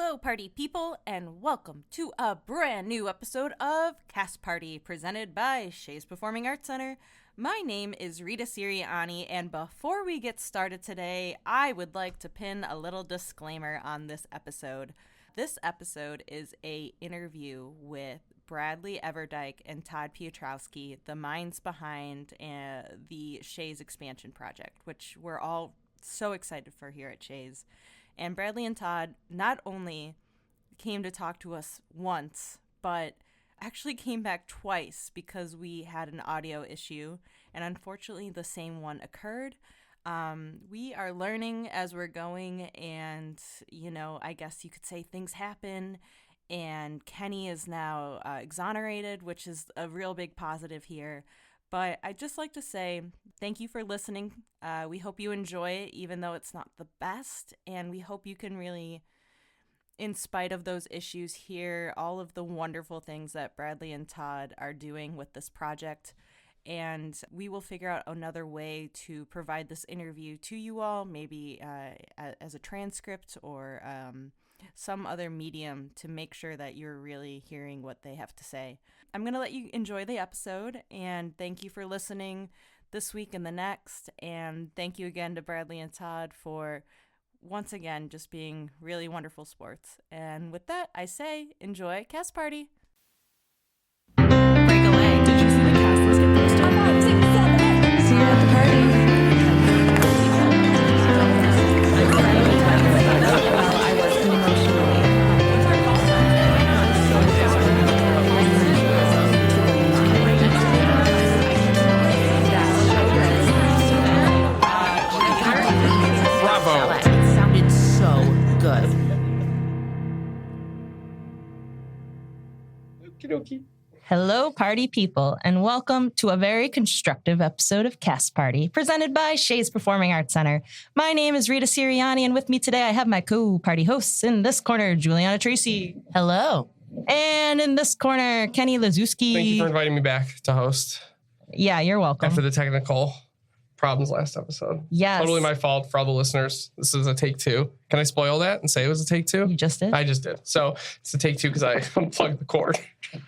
Hello, party people, and welcome to a brand new episode of Cast Party, presented by Shea's Performing Arts Center. My name is Rita Siriani, and before we get started today, I would like to pin a little disclaimer on this episode. This episode is an interview with Bradley Everdyke and Todd Piotrowski, the minds behind the Shea's expansion project, which we're all so excited for here at Shea's. And Bradley and Todd not only came to talk to us once, but actually came back twice because we had an audio issue, and unfortunately the same one occurred. We are learning as we're going, and, I guess you could say things happen, and Kenny is now exonerated, which is a real big positive here. But I'd just like to say thank you for listening. We hope you enjoy it, even though it's not the best. And we hope you can really, in spite of those issues, hear all of the wonderful things that Bradley and Todd are doing with this project. And we will figure out another way to provide this interview to you all, maybe as a transcript or some other medium to make sure that you're really hearing what they have to say. I'm going to let you enjoy the episode, and thank you for listening this week and the next. And thank you again to Bradley and Todd for, once again, just being really wonderful sports. And with that, I say, enjoy Cast Party. Break away. Did you see the cast list get posted? 5, 6, 7, 8. See you at the party. I was emotionally. Bravo. It sounded so good. Okie dokie. Hello, party people, and welcome to a very constructive episode of Cast Party, presented by Shea's Performing Arts Center. My name is Rita Siriani, and with me today I have my co-party hosts. In this corner, Juliana Tracy. Hello. And in this corner, Kenny Lazuski. Thank you for inviting me back to host Yeah, you're welcome. after the technical problems last episode. Yes. Totally my fault for all the listeners. This is a take 2. Can I spoil that and say it was a take 2? You just did? I just did. So it's a take 2 because I unplugged the cord.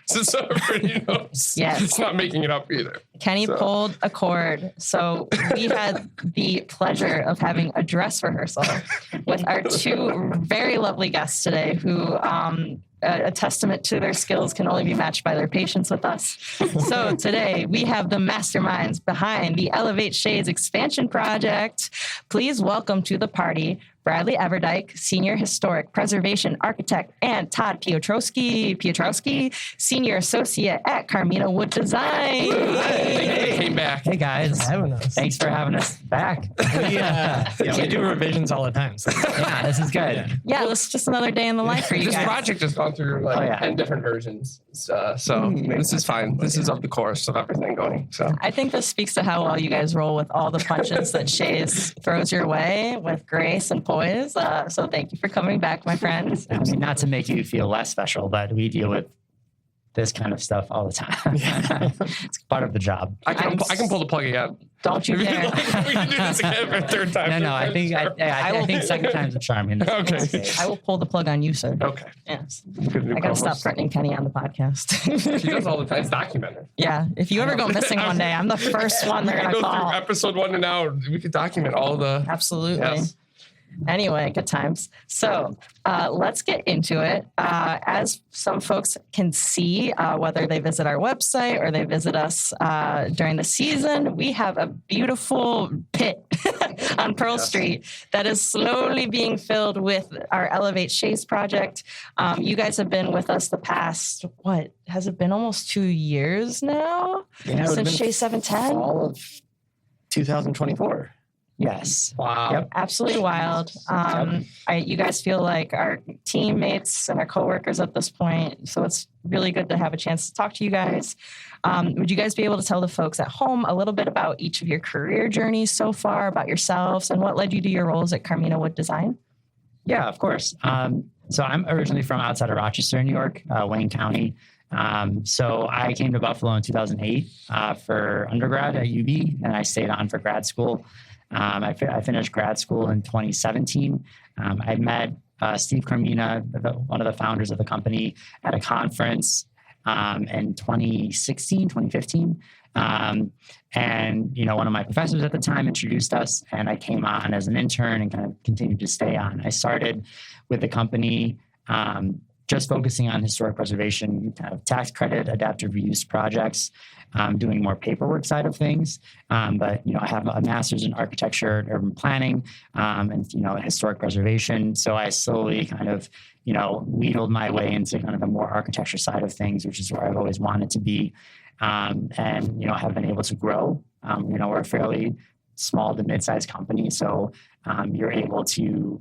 So everybody knows. Yes. It's not making it up either. Kenny So. pulled a cord, so we had the pleasure of having a dress rehearsal with our two very lovely guests today who a testament to their skills can only be matched by their patience with us. So today we have the masterminds behind the Elevate Shea's expansion project. Please welcome to the party Bradley Everdyke, Senior Historic Preservation Architect, and Todd Piotrowski, Senior Associate at Carmina Wood Design. They came back. Hey guys, thanks for having us back. Yeah, we do revisions all the time. So. Yeah, this is good. Yeah, it's just another day in the life for you This guys. project has gone through 10 different versions. So this is fine. This is of the course of everything going. So I think this speaks to how well you guys roll with all the punches that Shea's throws your way with grace and poise. So thank you for coming back, my friends. I mean, not to make you feel less special, but we deal with this kind of stuff all the time. It's part of the job. I can pull the plug again. Don't you dare. We can do this again for a third time. No, I think second time's a charm. Okay. I will pull the plug on you, sir. Okay. Yes. Good new I gotta stop co-host. threatening Kenny on the podcast. She does all the time. It's documented. Yeah. If you ever go missing one day, I'm the first one they're gonna Go through call. episode 1 to now. We could document all the. Absolutely. Yes. Anyway, good times. So let's get into it. As some folks can see, whether they visit our website or they visit us during the season, we have a beautiful pit on Pearl Street that is slowly being filled with our Elevate Shea's project. You guys have been with us the past, what, has it been almost 2 years now? Yeah, Since Shea 710? Fall of 2024. Yes. Wow. Yep. Absolutely wild. You guys feel like our teammates and our coworkers at this point, so it's really good to have a chance to talk to you guys. Would you guys be able to tell the folks at home a little bit about each of your career journeys so far, about yourselves, and what led you to your roles at Carmina Wood Design? Yeah, of course. So I'm originally from outside of Rochester, New York, Wayne County. So I came to Buffalo in 2008 for undergrad at UB, and I stayed on for grad school. I finished grad school in 2017. I met Steve Carmina, one of the founders of the company, at a conference in 2016, 2015. And, one of my professors at the time introduced us, and I came on as an intern and kind of continued to stay on. I started with the company just focusing on historic preservation, kind of tax credit, adaptive reuse projects, doing more paperwork side of things. But, I have a master's in architecture and urban planning, and, historic preservation. So I slowly kind of, wheedled my way into kind of the more architecture side of things, which is where I've always wanted to be. And, have been able to grow. We're a fairly small to mid-sized company. So you're able to,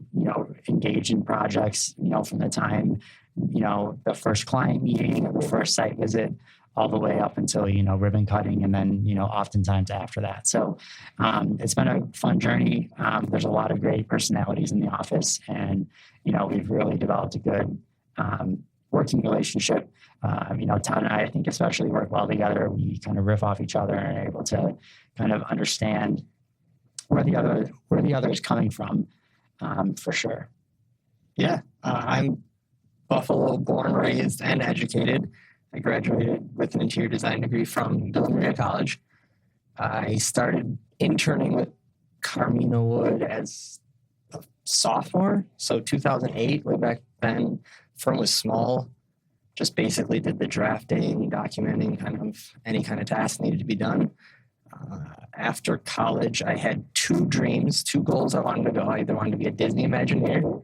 engage in projects, from the time, the first client meeting or the first site visit all the way up until, ribbon cutting. And then, oftentimes after that. So it's been a fun journey. There's a lot of great personalities in the office, and, we've really developed a good working relationship. Todd and I think especially work well together. We kind of riff off each other and are able to kind of understand where the other is coming from, for sure. Yeah, I'm Buffalo born, raised, and educated. I graduated with an interior design degree from Villa Maria College. I started interning with Carmina Wood as a sophomore, so 2008. Way back then, firm was small. Just basically did the drafting, documenting, kind of any kind of task needed to be done. After college, I had two goals I wanted to go. I either wanted to be a Disney Imagineer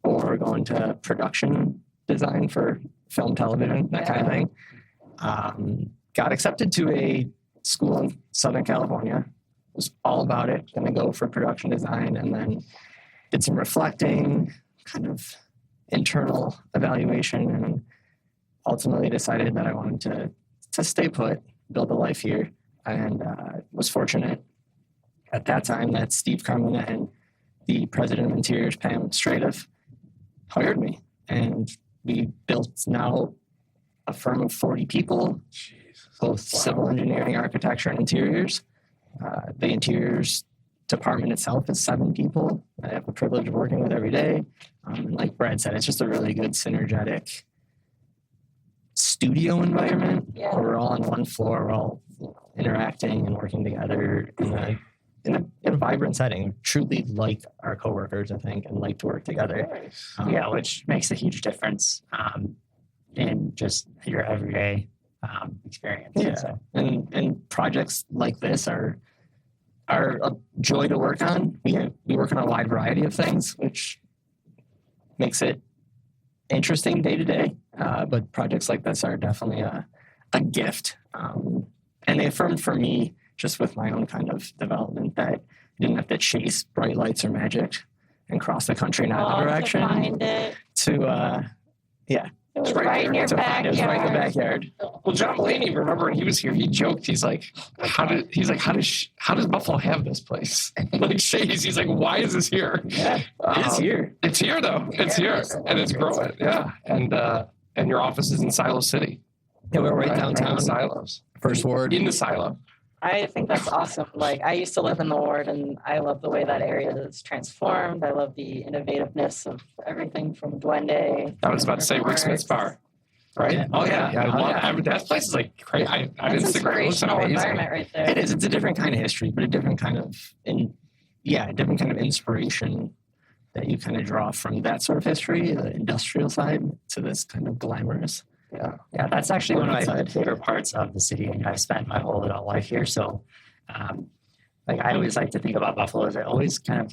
or go into production design for film, television, that kind of thing. Got accepted to a school in Southern California. Was all about it. Going to go for production design, and then did some reflecting, kind of internal evaluation, and ultimately decided that I wanted to stay put, build a life here, and was fortunate at that time that Steve Carmina and the president of Interiors, Pam Stratiff, hired me. And we built now a firm of 40 people, both civil engineering, architecture, and interiors. The interiors department itself is 7 people. I have the privilege of working with every day. Like Brad said, it's just a really good synergetic studio environment where we're all on one floor, we're all interacting and working together in a vibrant setting. Truly like our coworkers, I think, and like to work together. Which makes a huge difference in just your everyday experience. Yeah, so. and projects like this are a joy to work on. We work on a wide variety of things, which makes it interesting day to day. But projects like this are definitely a gift. And they affirmed for me, just with my own kind of development, that I didn't have to chase bright lights or magic and cross the country in either direction. To find it. It was right in your backyard. It was right in the backyard. Well, John Mulaney, remember when he was here, he joked. He's like, how does Buffalo have this place? Like Shea's, he's like, why is this here? Yeah, it's here. It's here though. It's here, and it's growing. Yeah, and your office is in Silo City. Yeah, we're right downtown. Silos. First ward. In the silo. I think that's awesome. Like, I used to live in the ward, and I love the way that area is transformed. I love the innovativeness of everything from Duende. I was about to say Rick Smith's bar. Right? Yeah. Oh, yeah. That place is like crazy. I didn't think it was amazing. Environment right there. It is. It's a different kind of history, but a different kind of inspiration that you kind of draw from that sort of history, the industrial side, to this kind of glamorous. Yeah, that's actually one of my favorite parts of the city. And I've spent my whole adult life here. So, I always like to think about Buffalo as it always kind of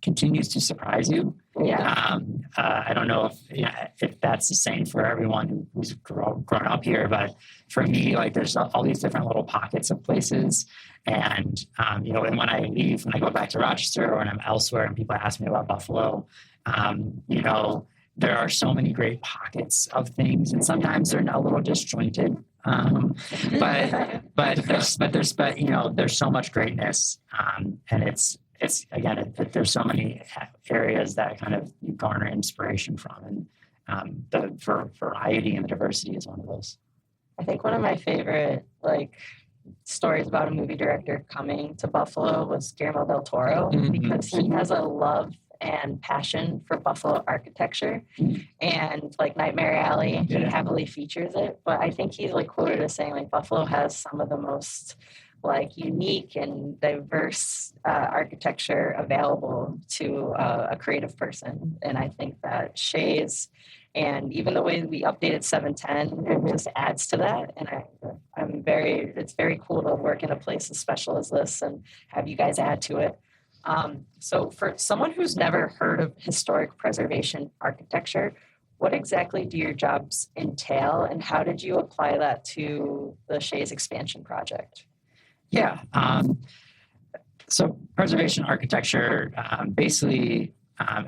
continues to surprise you. Yeah. I don't know if that's the same for everyone who's grown up here, but for me, like, there's all these different little pockets of places. And, and when I leave, when I go back to Rochester or when I'm elsewhere and people ask me about Buffalo, there are so many great pockets of things, and sometimes they're a little disjointed. But there's so much greatness, and it's there's so many areas that kind of you garner inspiration from, and the variety and the diversity is one of those. I think one of my favorite stories about a movie director coming to Buffalo was Guillermo del Toro, because he has a love and passion for Buffalo architecture. And like Nightmare Alley, he heavily features it. But I think he's like quoted as saying like Buffalo has some of the most like unique and diverse architecture available to a creative person. And I think that Shea's and even the way we updated 710, it just adds to that. And it's very cool to work in a place as special as this and have you guys add to it. So for someone who's never heard of historic preservation architecture, what exactly do your jobs entail and how did you apply that to the Shea's expansion project? Yeah. So preservation architecture, basically,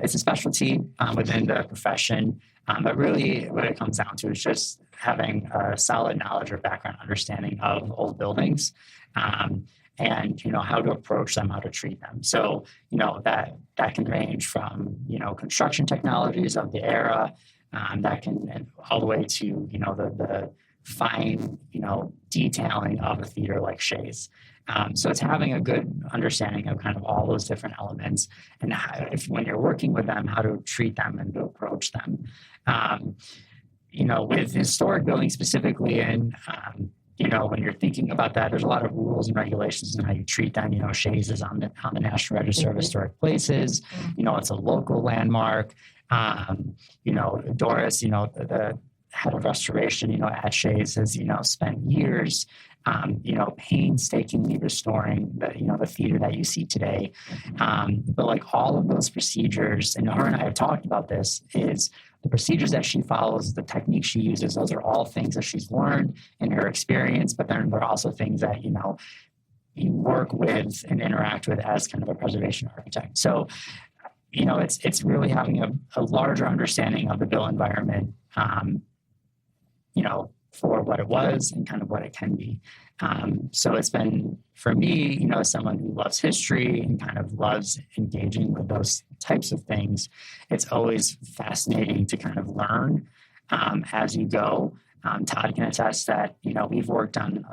it's a specialty within the profession. But really what it comes down to is just having a solid knowledge or background understanding of old buildings and, how to approach them, how to treat them. So, that can range from, construction technologies of the era that can all the way to, the fine, detailing of a theater like Shea's. So it's having a good understanding of kind of all those different elements and when you're working with them, how to treat them and to approach them. With historic buildings specifically, and when you're thinking about that, there's a lot of rules and regulations on how you treat them. Shea's is on the National Register of Historic Places. It's a local landmark. Doris, the head of restoration, at Shea's has, spent years painstakingly restoring the theater that you see today. But like all of those procedures, and her and I have talked about this, is the procedures that she follows, the techniques she uses, those are all things that she's learned in her experience, but then there are also things that, you work with and interact with as kind of a preservation architect. So, it's really having a larger understanding of the built environment, for what it was and kind of what it can be. So it's been, for me, as someone who loves history and kind of loves engaging with those types of things, it's always fascinating to kind of learn as you go. Todd can attest that, we've worked on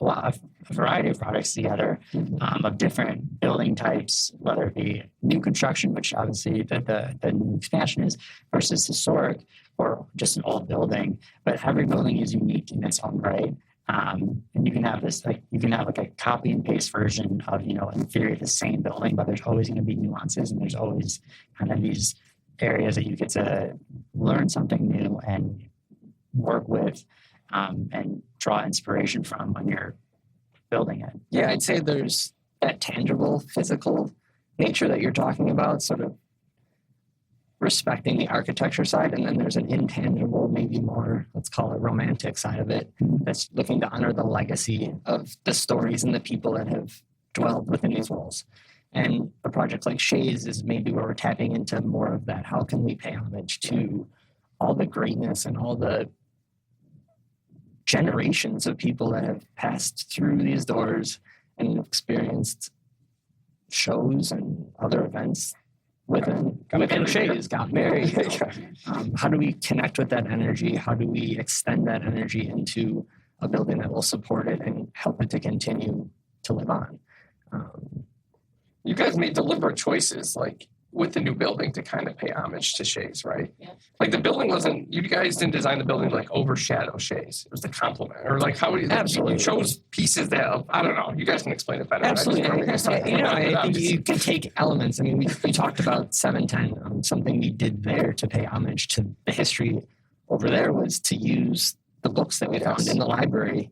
a variety of projects together of different building types, whether it be new construction, which obviously the new expansion is, versus historic or just an old building. But every building is unique in its own right. And you can have a copy and paste version of, in theory, the same building, but there's always going to be nuances and there's always kind of these areas that you get to learn something new and work with and draw inspiration from when you're building it. Yeah, I'd say there's that tangible, physical nature that you're talking about, sort of respecting the architecture side, and then there's an intangible, maybe more, let's call it romantic side of it, that's looking to honor the legacy of the stories and the people that have dwelled within these walls. And a project like Shea's is maybe where we're tapping into more of that. How can we pay homage to all the greatness and all the generations of people that have passed through these doors and experienced shows and other events within Shea's, got married. How do we connect with that energy? How do we extend that energy into a building that will support it and help it to continue to live on? You guys made deliberate choices, like with the new building, to kind of pay homage to Shea's, right? Yeah. Like the building wasn't, you guys didn't design the building to like overshadow Shea's. It was the complement, or like how you chose pieces that, I don't know, you guys can explain it better. Absolutely. I think you can take elements. I mean, we talked about 710. Something we did there to pay homage to the history over there was to use the books that we found in the library.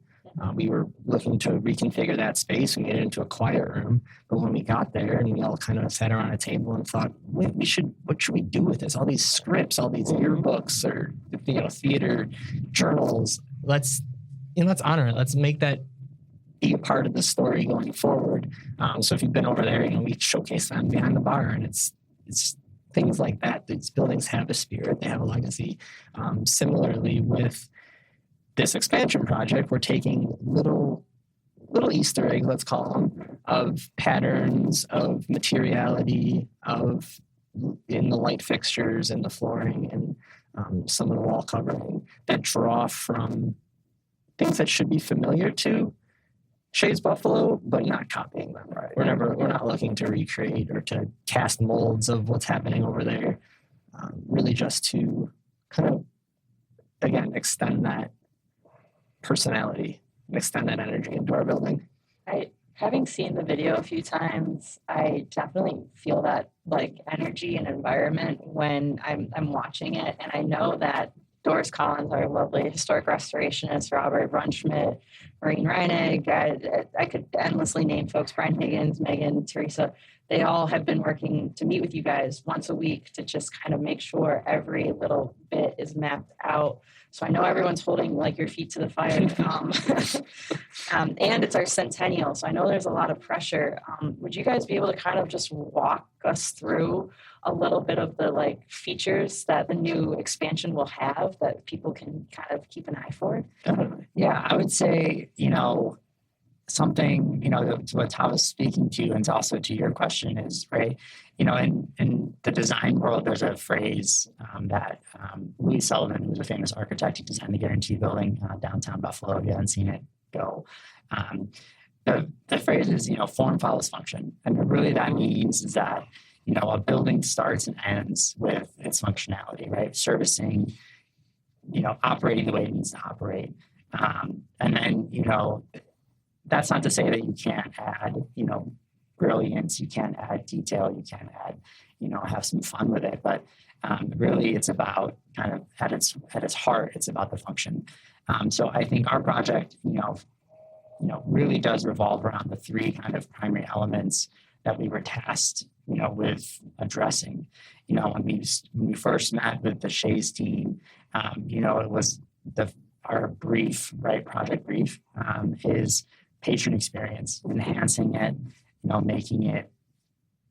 We were looking to reconfigure that space and get it into a quiet room. But when we got there and we all kind of sat around a table and thought, what should we do with this? All these scripts, all these yearbooks or, theater journals. Let's honor it. Let's make that be a part of the story going forward. So if you've been over there, we showcase them behind the bar, and it's things like that. These buildings have a spirit. They have a legacy. Similarly with this expansion project, we're taking little Easter eggs, let's call them, of patterns, of materiality, in the light fixtures and the flooring and some of the wall covering that draw from things that should be familiar to Shea's Buffalo, but not copying them. Right. We're not looking to recreate or to cast molds of what's happening over there. Really just to kind of, again, extend that personality and extend that energy into our building. Having seen the video a few times, I definitely feel that like energy and environment when I'm watching it. And I know that Doris Collins, our lovely historic restorationist, Robert Brunschmidt, Maureen Reinig, I could endlessly name folks, Brian Higgins, Megan, Teresa. They all have been working to meet with you guys once a week to just kind of make sure every little bit is mapped out. So I know everyone's holding like your feet to the fire. And it's our centennial. So I know there's a lot of pressure. Would you guys be able to kind of just walk us through a little bit of the like features that the new expansion will have that people can kind of keep an eye for? Yeah, I would say, something, to what Todd was speaking to, and also to your question is, right, in the design world, there's a phrase that Louis Sullivan, who's a famous architect, he designed the Guarantee Building downtown Buffalo. If you haven't seen it, go. The phrase is, form follows function. And what really that means is that, a building starts and ends with its functionality, right? Servicing, operating the way it needs to operate. And then, that's not to say that you can't add, brilliance, you can't add detail, you can't add, have some fun with it. But really it's about kind of at its heart, it's about the function. So I think our project, really does revolve around the three kind of primary elements that we were tasked, with addressing. When we first met with the Shea's team, it was our brief, right, project brief, is patron experience, enhancing it,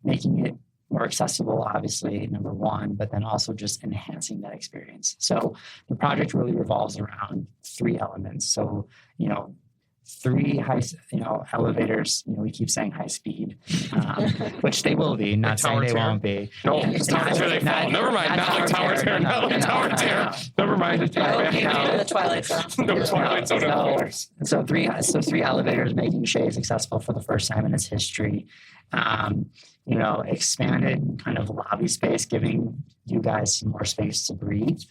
making it more accessible, obviously, number one, but then also just enhancing that experience. So the project really revolves around three elements. So, three high, elevators, we keep saying high speed, which they will be, not saying they won't be. No, it's not where they fall. Never mind, not like Tower Terror. Not like Tower Terror. Never mind. The Twilight Zone. No Twilight Zone elevators. So three elevators making Shea's accessible for the first time in its history. Expanded kind of lobby space, giving you guys some more space to breathe.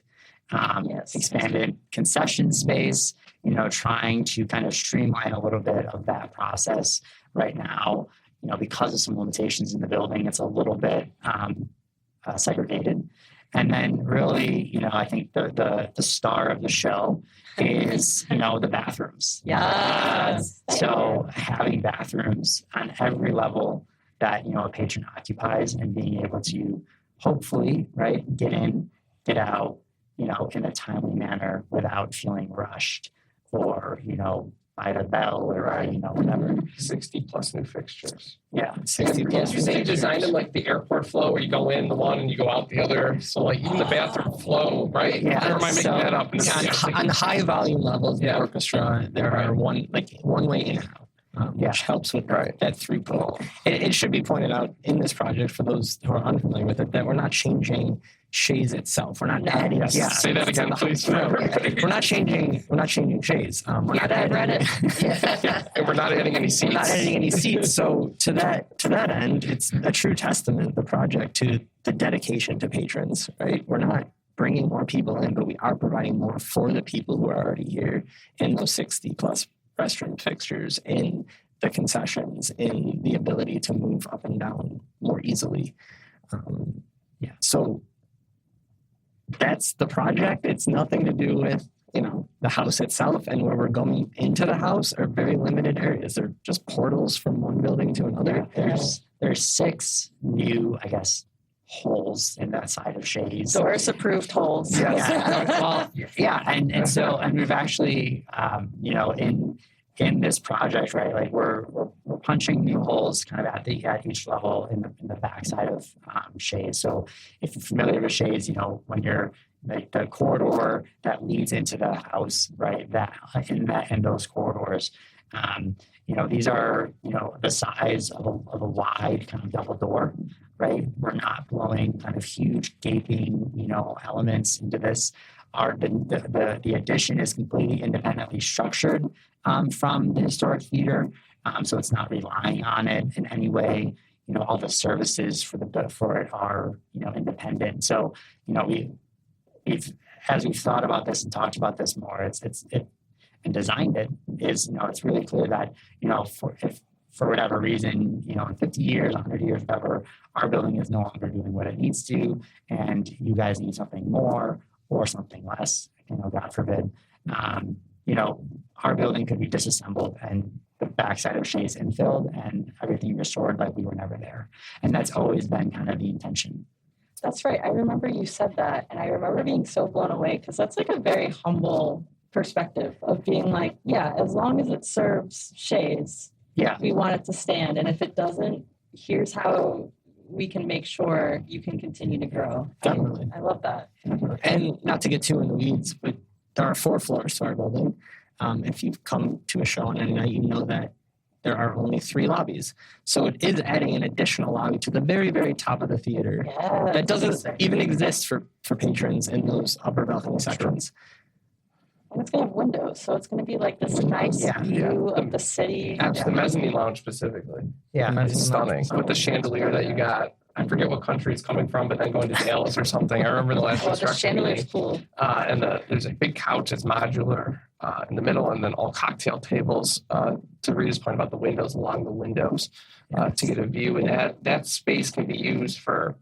Expanded concession space, trying to kind of streamline a little bit of that process right now, because of some limitations in the building, it's a little bit segregated. And then really, I think the star of the show is, the bathrooms. Yes. So having bathrooms on every level that, a patron occupies and being able to hopefully, right, get in, get out, in a timely manner without feeling rushed or, by the bell or, whatever. 60 plus new fixtures. Yeah. 60 plus. They designed them like the airport flow where you go in the one and you go out the other. So like even the bathroom flow, right? Yeah. Or am I making that up? On high volume levels, the orchestra, there are one way in and out. Which helps with that throughput. It should be pointed out in this project for those who are unfamiliar with it that we're not changing Shea's itself. We're not adding. Say that again, please. We're not changing Shea's. We're not adding. And we're not adding any seats. We're not adding any seats. So to that end, it's a true testament, the project, to the dedication to patrons. Right? We're not bringing more people in, but we are providing more for the people who are already here in those 60 plus restaurant fixtures, in the concessions, in the ability to move up and down more easily. So that's the project. It's nothing to do with, the house itself, and where we're going into the house are very limited areas. They're just portals from one building to another. There's 6 new, I guess, holes in that side of Shea's. Doris approved holes. And we've actually, in this project, right, like we're punching new holes kind of at each level in the backside of Shea's. So if you're familiar with Shea's, when you're like the corridor that leads into the house, right, that in those corridors, these are, the size of a wide kind of double door. right? We're not blowing kind of huge gaping, elements into this. The addition is completely independently structured from the historic theater, so it's not relying on it in any way. All the services for it are independent. So we've as we've thought about this and talked about this more, and designed it, it's really clear that if for whatever reason, in 50 years, 100 years, whatever, our building is no longer doing what it needs to, and you guys need something more or something less, God forbid, our building could be disassembled and the backside of Shea's infilled and everything restored like we were never there. And that's always been kind of the intention. That's right. I remember you said that, and I remember being so blown away because that's like a very humble perspective of being like, yeah, as long as it serves Shea's, we want it to stand. And if it doesn't, here's how we can make sure you can continue to grow. Definitely. I love that. And not to get too in the weeds, but there are 4 floors to our building. If you've come to a show on any night, you know that there are only 3 lobbies. So it is adding an additional lobby to the very, very top of the theater that doesn't even exist for patrons in those upper balcony sections. And it's going to have windows, so it's going to be like this nice view of the city. The mezzanine lounge specifically. Yeah, It's stunning with the chandelier that you got. I forget what country it's coming from, but then going to Dallas or something. I remember the last The construction chandelier's meeting. cool. And there's a big couch that's modular in the middle, and then all cocktail tables. To Rita's point about the windows, along the windows to get a view. And that space can be used for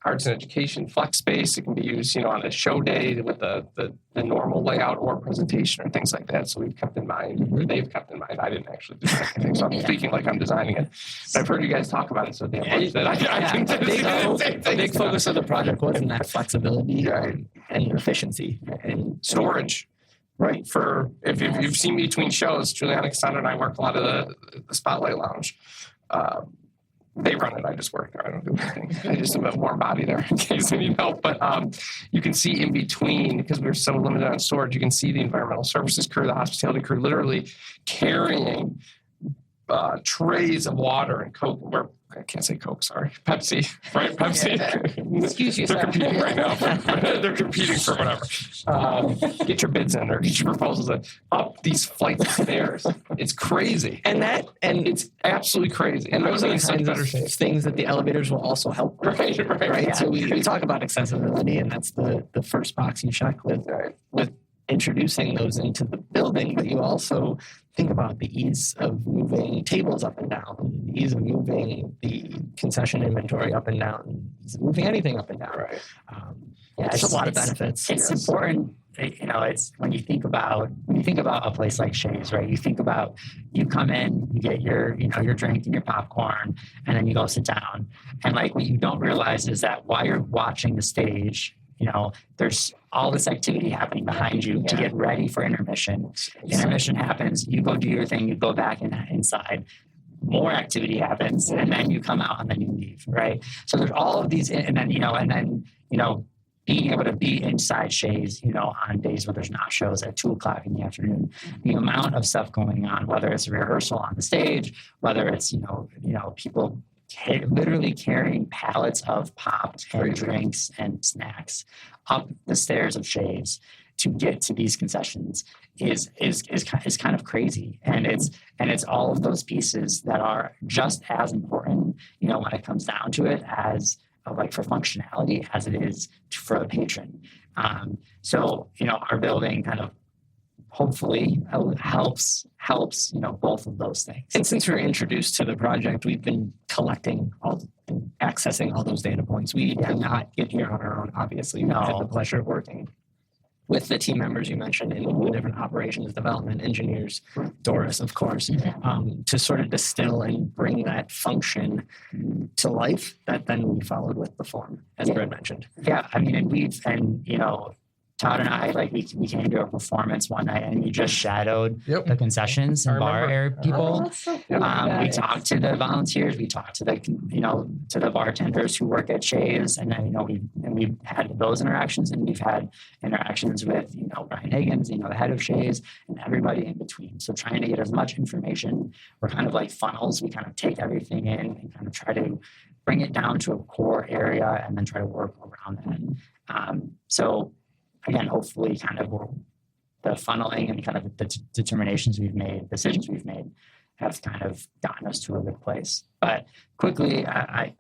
arts and education flex space. It can be used, on a show day with the normal layout or presentation or things like that. So we've kept in mind, or they've kept in mind. I didn't actually design anything, so I'm speaking like I'm designing it. But I've heard you guys talk about it so damn much that I think A big focus of the project was in that flexibility and efficiency and storage. Right. For if you've seen me between shows, Juliana Cassandra and I work a lot of the Spotlight Lounge. They run it. I just work there. I don't do anything. I just have a warm body there in case I need help. But you can see in between, because we're so limited on storage, you can see the environmental services crew, the hospitality crew, literally carrying trays of water and Coke. I can't say Coke, sorry. Pepsi, right? Pepsi. Excuse you, They're sir. competing right now. They're competing for whatever. Get your bids in or get your proposals in. Up these flights of stairs. It's crazy. and It's absolutely crazy. and those are the in such kinds better of shape. things that the elevators will also help with. Right. Yeah. So we talk about accessibility, and that's the first box you check with introducing those into the building, but you also think about the ease of moving tables up and down, the ease of moving the concession inventory up and down, ease of moving anything up and down. Right. There's a lot of benefits. It's important. It's when you think about a place like Shea's, right? You think about you come in, you get your drink and your popcorn, and then you go sit down. And like what you don't realize is that while you're watching the stage, there's all this activity happening behind you to get ready for intermission. Intermission happens, you go do your thing, you go back inside. More activity happens, and then you come out and then you leave, right? So there's all of these, and then being able to be inside Shea's, on days where there's not shows at 2:00 in the afternoon, the amount of stuff going on, whether it's a rehearsal on the stage, whether it's people literally carrying pallets of pops and drinks and snacks up the stairs of Shea's to get to these concessions is kind of crazy. And it's all of those pieces that are just as important, when it comes down to it, as like for functionality as it is for the patron. So our building kind of hopefully helps both of those things. And since we were introduced to the project, we've been collecting and accessing all those data points. We did not get here on our own, obviously. We had the pleasure of working with the team members you mentioned in the different operations, development, engineers, Doris, of course, to sort of distill and bring that function to life that then we followed with the form, as Brad mentioned. Yeah, I mean, Todd and I, we came to a performance one night and we just shadowed the concessions and bar area people. We talked to the volunteers, we talked to the bartenders who work at Shea's, and then we've had those interactions, and we've had interactions with Brian Higgins, the head of Shea's, and everybody in between. So trying to get as much information, we're kind of like funnels. We kind of take everything in and kind of try to bring it down to a core area and then try to work around that. So again, hopefully kind of the funneling and kind of the decisions we've made have kind of gotten us to a good place. But quickly, I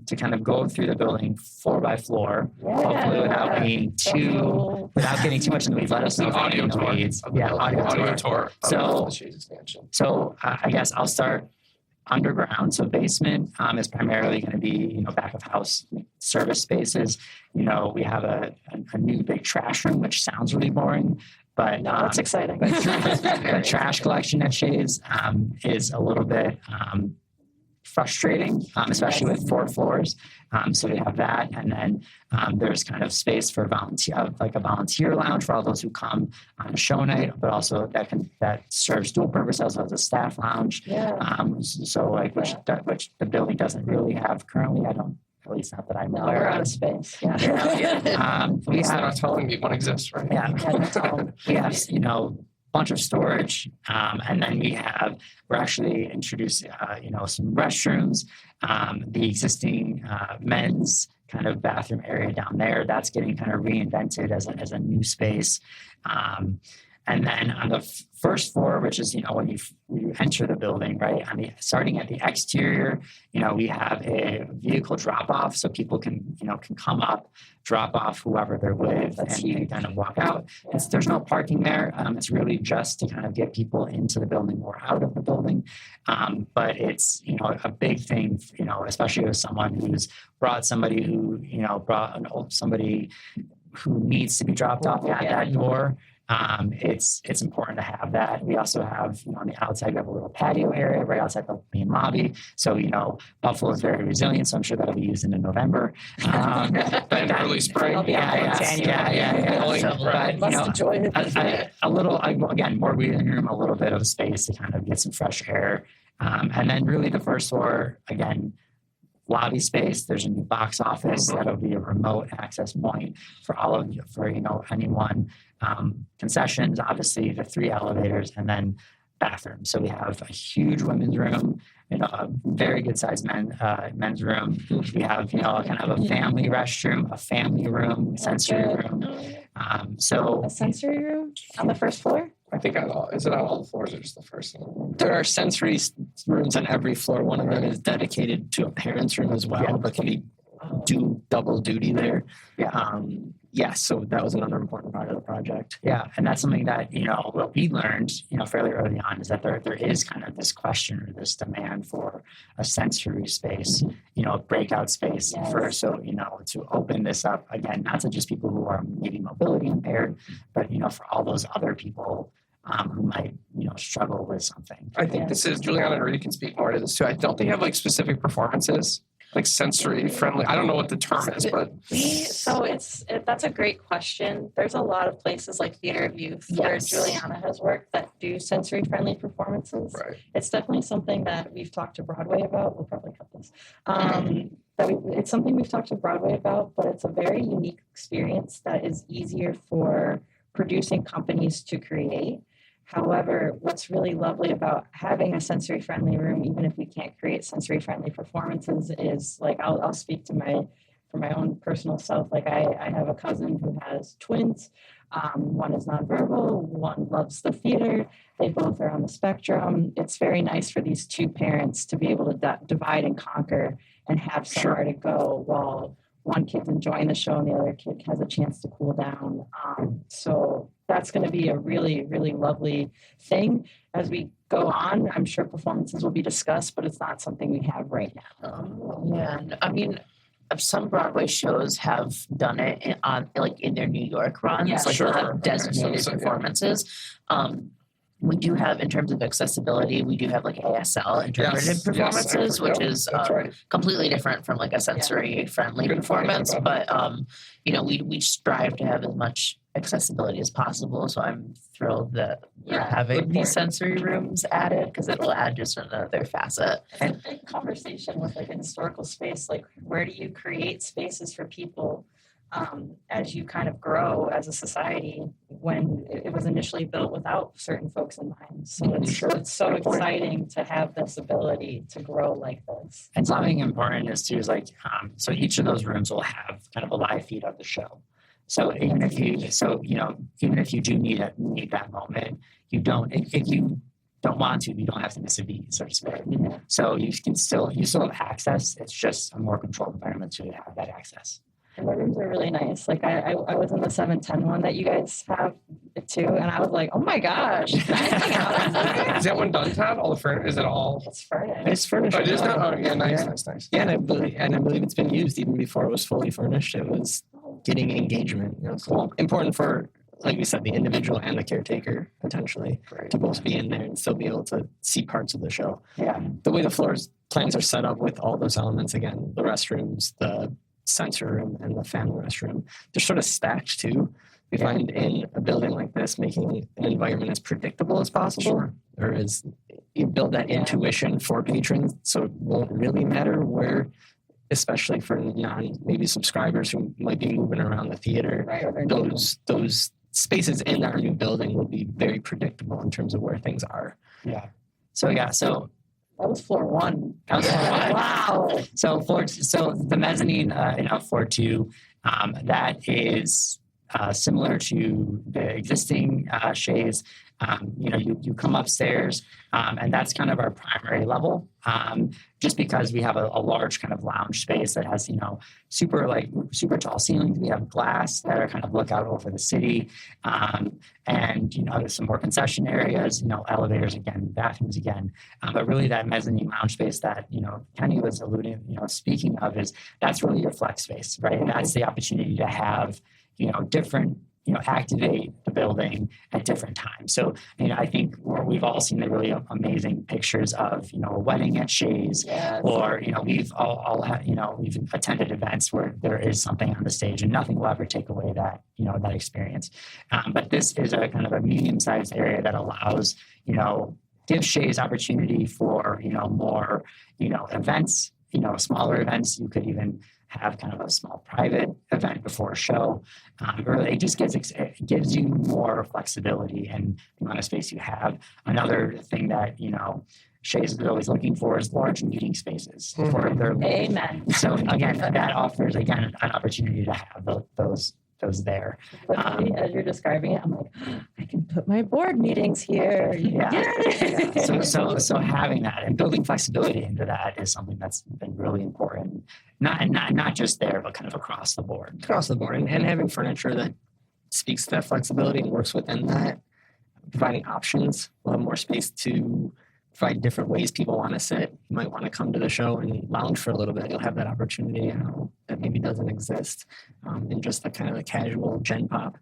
to kind of go through the building floor by floor, hopefully without getting too much in the weeds. Let us know An if audio in the tour. weeds. Audio tour. So- The Shea's expansion. So I guess I'll start underground. So basement is primarily going to be, back of house service spaces. We have a new big trash room, which sounds really boring, but No, that's exciting. the trash collection at Shea's is a little bit frustrating, especially with 4 floors. So we have that, and then there's kind of space for a volunteer lounge for all those who come on a show night, but also that serves dual purpose also as a staff lounge. Yeah. Which the building doesn't really have currently. I don't. At least not that I'm No, aware we're of. out of space. Yeah. We It's have not telling me one exists, right? yeah, we have bunch of storage, and then we're actually introducing some restrooms. The existing men's kind of bathroom area down there, that's getting kind of reinvented as a new space. And then on the first floor, which is, when you enter the building, right, starting at the exterior, we have a vehicle drop off, so people can come up, drop off whoever they're with, and kind of walk out. There's no parking there. It's really just to kind of get people into the building or out of the building. But it's, a big thing, especially with someone who's brought somebody who, somebody who needs to be dropped off at that door. It's important to have that. We also have, on the outside, we have a little patio area right outside the main lobby. So, Buffalo is very resilient, so I'm sure that'll be used in November. But early spring. Yeah. But, a little, again, more breathing room, a little bit of space to kind of get some fresh air. And then really the first floor, again, lobby space. There's a new box office that'll be a remote access point for all of you, for anyone. Concessions, obviously the 3 elevators, and then bathrooms. So we have a huge women's room, a very good sized men's room. We have kind of a family restroom, a family room, sensory room. So A sensory room on the first floor? I think is it on all the floors or just the first one? There are sensory rooms on every floor. One of them is dedicated to a parent's room as well, but can do double duty there. So that was another important part of the project. Yeah, and that's something that what we learned fairly early on is that there is kind of this question or this demand for a sensory space, a breakout space to open this up again, not to just people who are maybe mobility impaired, but for all those other people who might struggle with something. I think this is Juliana and Rita can speak more to this too. I don't think they have specific performances, like sensory friendly. I don't know what the term is, but That's a great question. There's a lot of places like Theater of Youth where Juliana has worked that do sensory friendly performances. right. It's definitely something that we've talked to Broadway about. We'll probably cut this. It's something we've talked to Broadway about, but it's a very unique experience that is easier for producing companies to create. However, what's really lovely about having a sensory friendly room, even if we can't create sensory friendly performances, is like I'll speak to for my own personal self. Like I have a cousin who has twins. One is nonverbal, one loves the theater. They both are on the spectrum. It's very nice for these 2 parents to be able to divide and conquer and have somewhere to go while one kid's enjoying the show and the other kid has a chance to cool down. So that's going to be a really, really lovely thing as we go on. I'm sure performances will be discussed, but it's not something we have right now. And I mean, some Broadway shows have done it in their New York runs, Yeah, they'll have sure. designated So, yeah. performances. We do have, in terms of accessibility, we do have ASL interpreted performances, which is that's right. completely different from a sensory friendly Good point performance. about But we strive to have as much accessibility as possible. So I'm thrilled that we're having good these point. sensory rooms added because it'll add just another facet. It's a big conversation with a historical space. Where do you create spaces for people as you kind of grow as a society when it was initially built without certain folks in mind? So it's so exciting to have this ability to grow like this. Yes. And something important is too is like so each of those rooms will have kind of a live feed of the show. So even if you do need that moment, you don't if you don't want to, you don't have to miss a beat, so to speak. So you still have access. It's just a more controlled environment to have that access. And the rooms are really nice. Like I was in the 710 one that you guys have too, and I was like, oh my gosh. Is that one done, Todd? All the furniture? Is it all? It's furnished. It's furnished. Oh, it is not? Oh, yeah, nice, Yeah. nice. Yeah, and I believe it's been used even before it was fully furnished. It was getting engagement. You know, so important for, like we said, the individual and the caretaker potentially to both be in there and still be able to see parts of the show. Yeah. The way the plans are set up with all those elements, again, the restrooms, the sensory room, and the family restroom, they're sort of stacked too. We find in a building like this, making an environment as predictable as possible, or as you build that intuition for patrons, so it won't really matter where, especially for maybe subscribers who might be moving around the theater. Right. Those spaces in our new building will be very predictable in terms of where things are. Yeah. So That was floor 1. wow. So the mezzanine in floor 2, that is similar to the existing Shea's. You come upstairs, and that's kind of our primary level, just because we have a large kind of lounge space that has, super tall ceilings. We have glass that are kind of look out over the city. And, there's some more concession areas, elevators again, bathrooms again. But really that mezzanine lounge space that, Kenny was alluding, speaking of that's really your flex space, right? And that's the opportunity to have, different, activate the building at different times. So, I think we've all seen the really amazing pictures of, a wedding at Shea's, Yes. or, we've all had, we've attended events where there is something on the stage and nothing will ever take away that, that experience. But this is a kind of a medium-sized area that allows, gives Shea's opportunity for, more, events, smaller events. You could even have kind of a small private event before a show. Really, it just gives you more flexibility in the amount of space you have. Another thing that, Shea's is always looking for is large meeting spaces for their. Amen. So again, that offers, an opportunity to have those there. Literally, as you're describing it, I'm like, I can put my board meetings here. Yeah. So having that and building flexibility into that is something that's been really important. Not just there, but kind of across the board. Across the board, and having furniture that speaks to that flexibility and works within that, providing options. We'll have more space to provide different ways people want to sit. You might want to come to the show and lounge for a little bit. You'll have that opportunity that maybe doesn't exist in just the kind of the casual gen pop.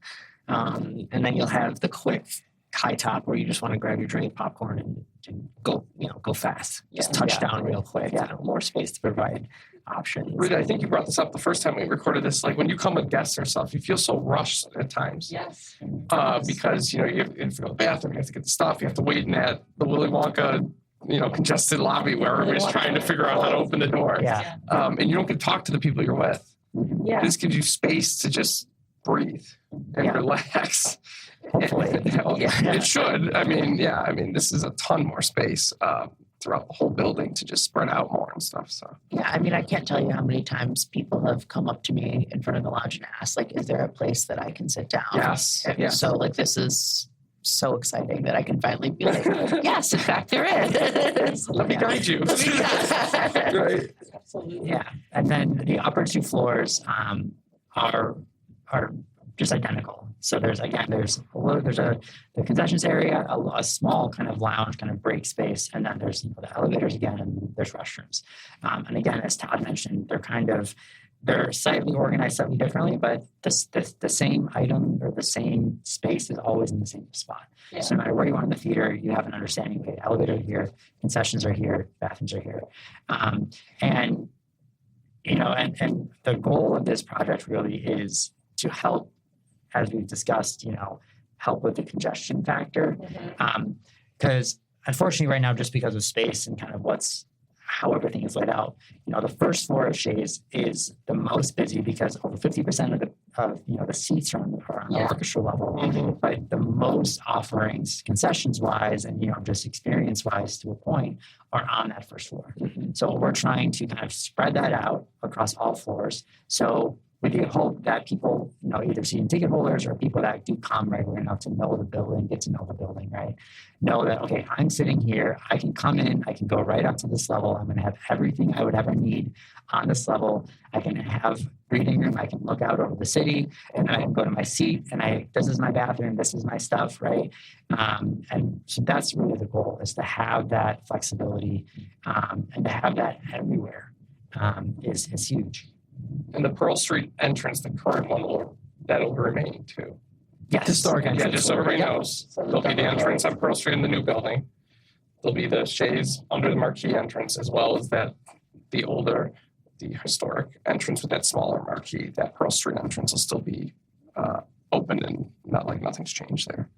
And then you'll have the quick high top where you just want to grab your drink, popcorn, and go fast. Just touch down real quick. More space to provide options. Rita, I think you brought this up the first time we recorded this. Like when you come with guests or stuff, you feel so rushed at times. Yes. Because you have to go to the bathroom, you have to get the stuff, you have to wait in that the Willy Wonka, congested lobby where everybody's trying to figure out how to open the door. Yeah. And you don't get to talk to the people you're with. Yeah. This gives you space to just breathe and relax. Hopefully. It should. I mean, this is a ton more space throughout the whole building to just spread out more and stuff. So Yeah, I can't tell you how many times people have come up to me in front of the lounge and asked, is there a place that I can sit down? yes. And so this is so exciting that I can finally be like, yes, in fact, there is. Let me guide you. Right. Absolutely. Yeah. And then the upper 2 floors are just identical. So there's the concessions area, a small kind of lounge, kind of break space, and then there's the elevators again, and there's restrooms. And again, as Todd mentioned, they're slightly organized slightly differently, but the same item or the same space is always in the same spot. Yeah. So no matter where you are in the theater, you have an understanding. Okay, elevators are here, concessions are here, bathrooms are here, and the goal of this project really is to help, as we've discussed, help with the congestion factor. Because unfortunately right now, just because of space and kind of how everything is laid out, the first floor of Shea's is the most busy because over 50% of the seats are on the Yeah. orchestra level, Mhm. but the most offerings, concessions wise, and just experience wise to a point, are on that first floor. So we're trying to kind of spread that out across all floors. So with the hope that people, either season ticket holders or people that do come regularly enough to know the building, get to know the building, right? Know that, okay, I'm sitting here, I can come in, I can go right up to this level. I'm going to have everything I would ever need on this level. I can have reading room, I can look out over the city, and then I can go to my seat and this is my bathroom, this is my stuff, right? And so that's really the goal, is to have that flexibility and to have that everywhere is huge. And the Pearl Street entrance, the current one, that'll remain too. Yes. Historic Yeah, entrance. just so everybody knows. There'll be the entrance on Pearl Street in the new building. There'll be the Shea's under the marquee entrance, as well as the historic entrance with that smaller marquee. That Pearl Street entrance will still be open and nothing's changed there.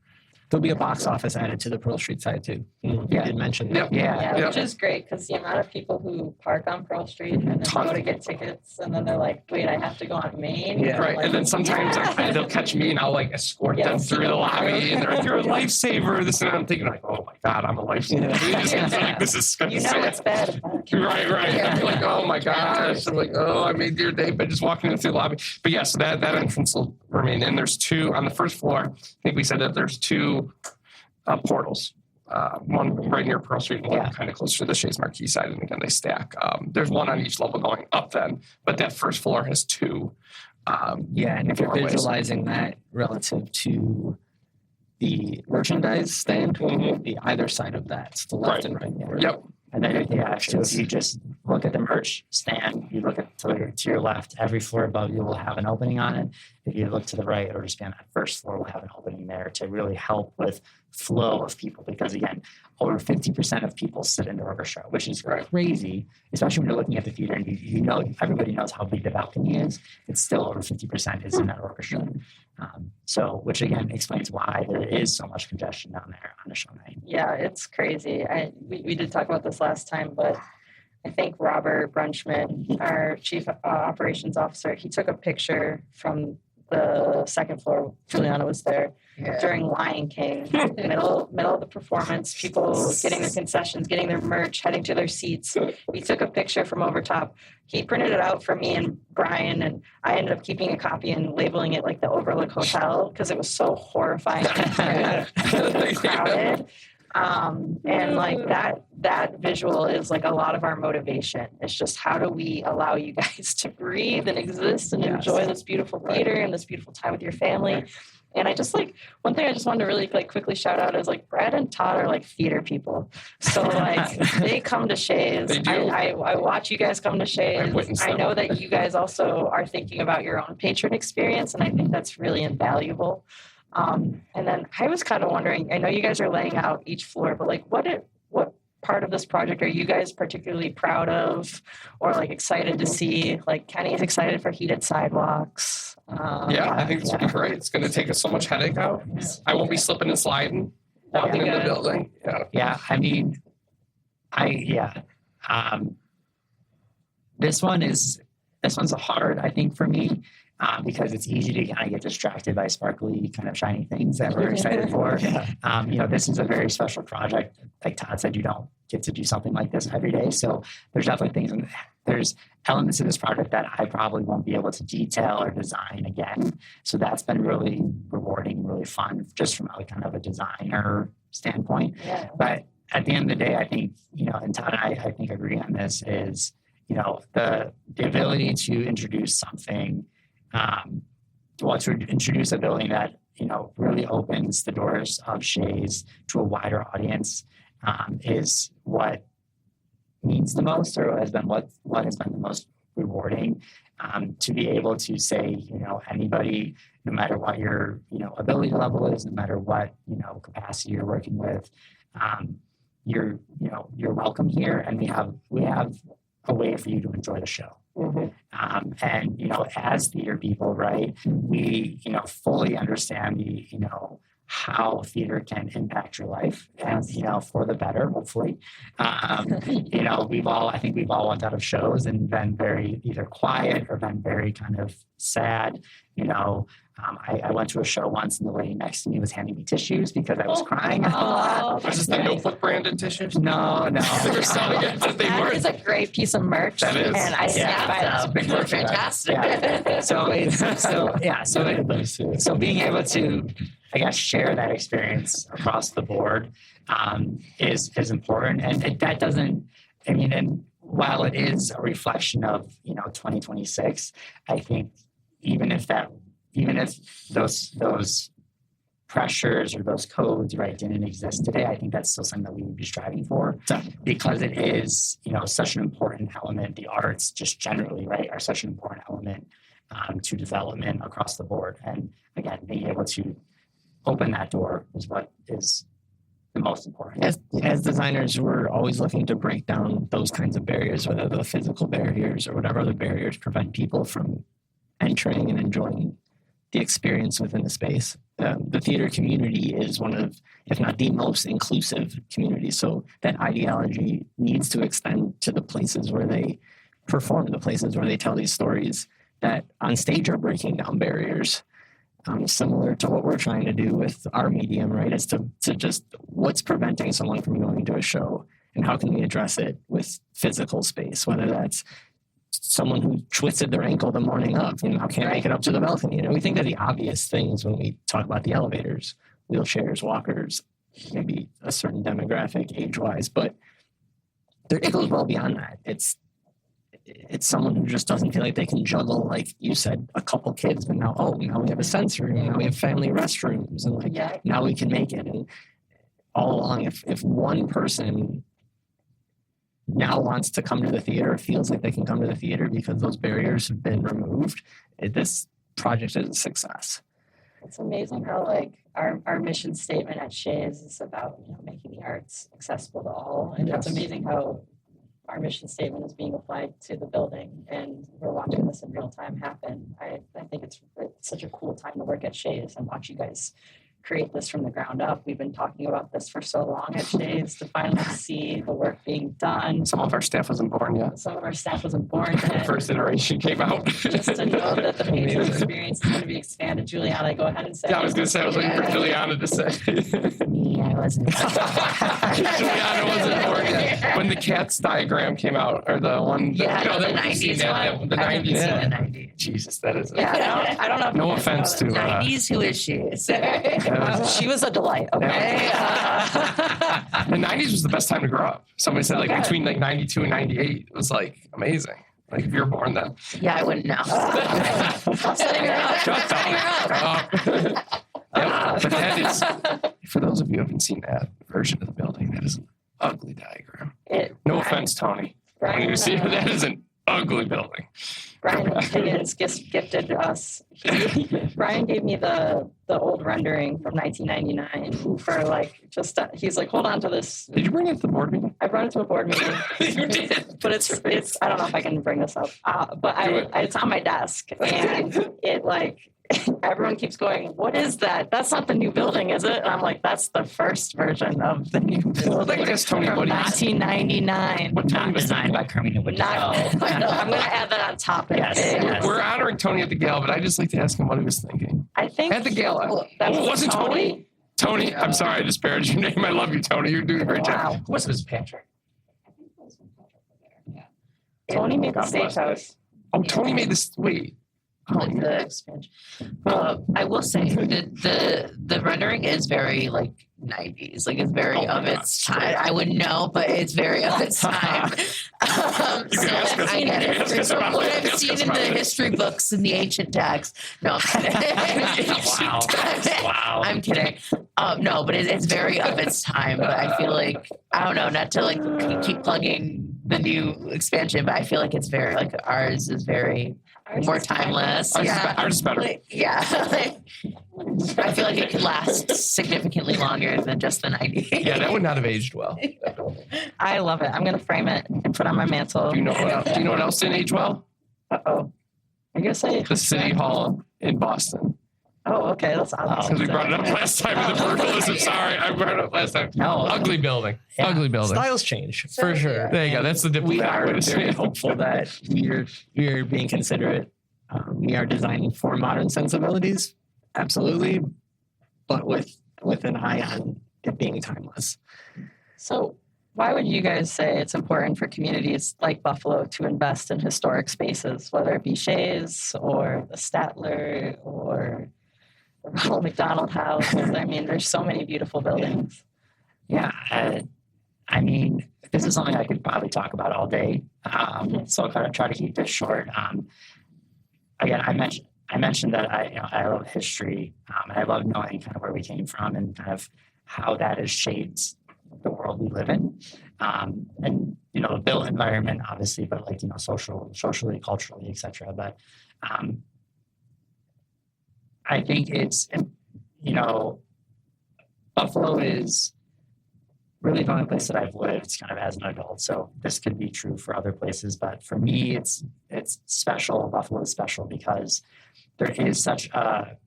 There'll be a box office added to the Pearl Street side too. You did mention that. Yeah. Which is great because the amount of people who park on Pearl Street and then Ton. go to get tickets and then they're like, wait, I have to go on Main. Yeah. Right, and then sometimes they'll catch me and I'll escort them Yes. through the lobby, and they're like, "You're a lifesaver." This and that. I'm thinking oh my God, I'm a lifesaver. This is You know it's bad. Right. I'm like, oh my gosh. I'm like, oh, I made your day by just walking in through the lobby. But yes, that entrance will remain in. There's two on the first floor. I think we said that there's two portals. One right near Pearl Street and one kind of closer to the Shea's Marquee side. And again, they stack. There's one on each level going up then, but that first floor has two. And if you're doorways. visualizing that relative to the merchandise stand, the either side of that, it's the left and right. Yep. And then, so if you just look at the merch stand, you look to your left, every floor above you will have an opening on it. If you look to the right, or just be on that first floor, we'll have an opening there to really help with flow of people. Because again, over 50% of people sit in the orchestra, which is crazy, especially when you're looking at the theater and everybody knows how big the balcony is. It's still over 50% is in that orchestra. Which again explains why there is so much congestion down there on a show night. Yeah, it's crazy. We did talk about this last time, but I think Robert Brunchman, our chief operations officer, he took a picture from the second floor. Juliana was there during Lion King, middle of the performance, people getting their concessions, getting their merch, heading to their seats. We took a picture from over top. He printed it out for me and Brian, and I ended up keeping a copy and labeling it like the Overlook Hotel because it was so horrifying and crowded. And that visual is a lot of our motivation. It's just, how do we allow you guys to breathe and exist and enjoy this beautiful theater and this beautiful time with your family. And I just one thing I just wanted to really quickly shout out is Brad and Todd are theater people. So they come to Shea's. I watch you guys come to Shea's. I know that you guys also are thinking about your own patron experience, and I think that's really invaluable. And then I was kind of wondering, I know you guys are laying out each floor, but what part of this project are you guys particularly proud of or excited to see? Kenny's excited for heated sidewalks. I think it's going to be great. It's going to take us so much headache out. I won't be slipping and sliding walking in the building. This one's hard, I think, for me. Because it's easy to kind of get distracted by sparkly, kind of shiny things that we're excited for. This is a very special project. Like Todd said, you don't get to do something like this every day. So there's definitely there's elements of this project that I probably won't be able to detail or design again. So that's been really rewarding, really fun, just from kind of a designer standpoint. Yeah. But at the end of the day, I think, and Todd and I think agree on this, is, the ability to introduce something, to introduce a building that really opens the doors of Shea's to a wider audience is what means the most, or has been what has been the most rewarding. To be able to say, anybody, no matter what your ability level is, no matter what capacity you're working with, you're welcome here, and we have a way for you to enjoy the show. And as theater people, right, we fully understand the how theater can impact your life, and for the better, hopefully. I think we've all walked out of shows and been very either quiet or been very kind of sad. I went to a show once and the lady next to me was handing me tissues because I was crying. Was this the Notebook branded tissues? No. They were selling it, but they That weren't. is a great piece of merch. That is. And I stand by that. They're fantastic. Yeah. So being able to, I guess, share that experience across the board is important, and that doesn't. And while it is a reflection of 2026, I think even if those pressures or those codes didn't exist today, I think that's still something that we would be striving for, because it is such an important element. The arts just generally are such an important element to development across the board, and again, being able to open that door is what is the most important. As designers, we're always looking to break down those kinds of barriers, whether the physical barriers or whatever other barriers prevent people from entering and enjoying the experience within the space. The theater community is one of, if not the most inclusive community. So that ideology needs to extend to the places where they perform, the places where they tell these stories that on stage are breaking down barriers. Similar to what we're trying to do with our medium, is to just what's preventing someone from going to a show, and how can we address it with physical space, whether that's someone who twisted their ankle the morning of, can't make it up to the balcony. We think of the obvious things when we talk about the elevators, wheelchairs, walkers, maybe a certain demographic age-wise, but it goes well beyond that. It's someone who just doesn't feel like they can juggle, like you said, a couple kids, but now we have a sensory room, now we have family restrooms, and now we can make it. And all along, if one person now wants to come to the theater, feels like they can come to the theater because those barriers have been removed, this project is a success. It's amazing how our mission statement at Shea is about making the arts accessible to all, and it's amazing how our mission statement is being applied to the building, and we're watching this in real time happen. I think it's such a cool time to work at Shea's and watch you guys create this from the ground up. We've been talking about this for so long at Shea's to finally see the work being done. Some of our staff wasn't born yet. Some of our staff wasn't born yet. First iteration came out. Just to know that the patron experience is going to be expanded. Juliana, go ahead and say. Yeah, I was going to say, I was waiting for Juliana to say. Me, I wasn't. Juliana wasn't born yet. When the cats diagram came out, or the one, The 90s one. The 90s. Yeah. The 90s. Jesus, that is. Yeah, I don't know. No offense to. 90s, who is she? She was a delight. Okay. The 90s was the best time to grow up. Somebody said between 92 and 98, it was amazing. If you were born then. Yeah, I wouldn't know. Shut up. But that is, for those of you who haven't seen that version of the building, that is an ugly diagram. No offense, Tony. When you see that is an ugly building. Brian Higgins gifted us. Brian gave me the old rendering from 1999 for he's like, hold on to this. Did you bring it to the board meeting? I brought it to a board meeting. You did. But it's I don't know if I can bring this up. But it's on my desk, and it everyone keeps going, what is that? That's not the new building, is it? And I'm like, that's the first version of the new building. I guess Tony, from 1999. Not designed by Carmina Wood Design. I'm going to add that on top. Yes. We're honoring Tony at the Gale, but I just like to ask him what he was thinking. I think At the Gala. that It wasn't Tony. Tony, I'm sorry I disparaged your name. I love you, Tony. You're doing a great job. What's this, Patrick? Tony made the God bless steakhouse. Oh, Tony made this. Wait. Like the expansion. I will say the rendering is very 90s. It's very of its time. I wouldn't know, but it's very of its time. I get it. From what I've seen in the history books and the ancient texts. No, I'm kidding. Wow. I'm kidding. No, but it's very of its time. But I feel I don't know, not to keep plugging the new expansion, but I feel it's very ours is very more timeless. Ours is better. Yeah. I feel it could last significantly longer than just the 90s. Yeah, that would not have aged well. I love it. I'm going to frame it and put it on my mantle. Do you know what else didn't age well? Uh-oh. I'm going to say The City Hall in Boston. Oh, okay. That's Oh. Because awesome. we brought it up last time in the burglarism. Sorry, I brought it up last time. No. Ugly building. Yeah. Ugly building. Styles change for So, sure. yeah. There you go. That's the We diplomatic way are to say very it. hopeful that we're being considerate. We are designing for modern sensibilities, absolutely, but with an eye on it being timeless. So, why would you guys say it's important for communities like Buffalo to invest in historic spaces, whether it be Shea's or the Statler or the Ronald McDonald House? I mean, there's so many beautiful buildings. Yeah, I mean, this is something I could probably talk about all day. So I'll kind of try to keep this short. Again, I mentioned that I love history, and I love knowing kind of where we came from and kind of how that has shaped the world we live in, and the built environment, obviously, but like socially, culturally, etc. But I think it's Buffalo is really the only place that I've lived kind of as an adult. So this could be true for other places, but for me, it's special. Buffalo is special because there is such a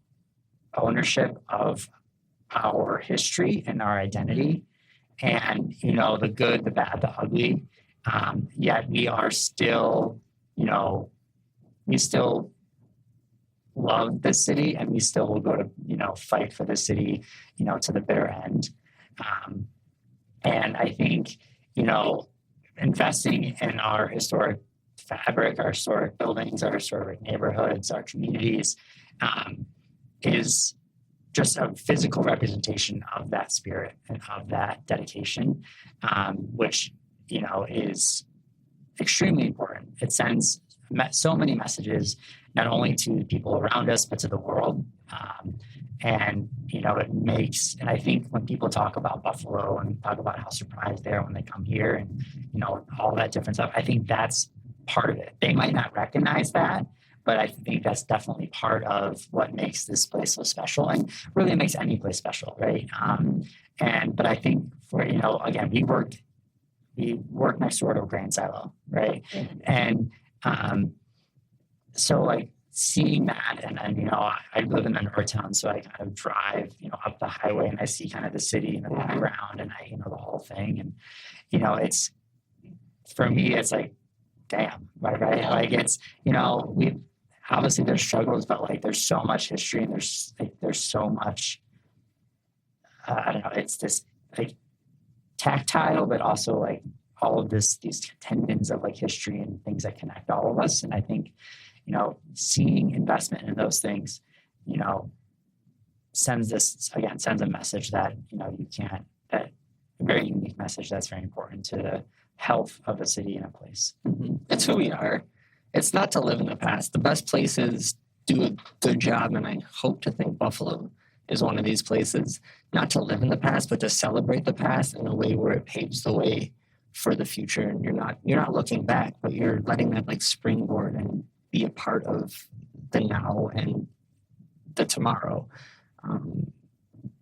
ownership of our history and our identity, and the good, the bad, the ugly. Yet we are still, we still love this city, and we still will go to fight for the city, to the bitter end. And I think, investing in our historic fabric, our historic buildings, our historic neighborhoods, our communities, is just a physical representation of that spirit and of that dedication, which, is extremely important. It sends so many messages, not only to the people around us, but to the world. And it makes, and I think when people talk about Buffalo and talk about how surprised they are when they come here and, all that different stuff, I think that's part of it. They might not recognize that, but I think that's definitely part of what makes this place so special and really makes any place special, right? But I think for, again, we work next door to a grain silo, right? And so like, seeing that, and then I live in the north town, so I kind of drive up the highway and I see kind of the city in the background, and I the whole thing, and it's, for me it's like, damn, right? Like it's we obviously there's struggles, but like there's so much history, and there's so much I don't know, it's this like tactile, but also like all of these tendons of like history and things that connect all of us. And I think seeing investment in those things, sends a message that, that a very unique message that's very important to the health of a city and a place. Mm-hmm. It's who we are. It's not to live in the past. The best places do a good job, and I hope to think Buffalo is one of these places, not to live in the past, but to celebrate the past in a way where it paves the way for the future. And you're not looking back, but you're letting that like springboard and be a part of the now and the tomorrow.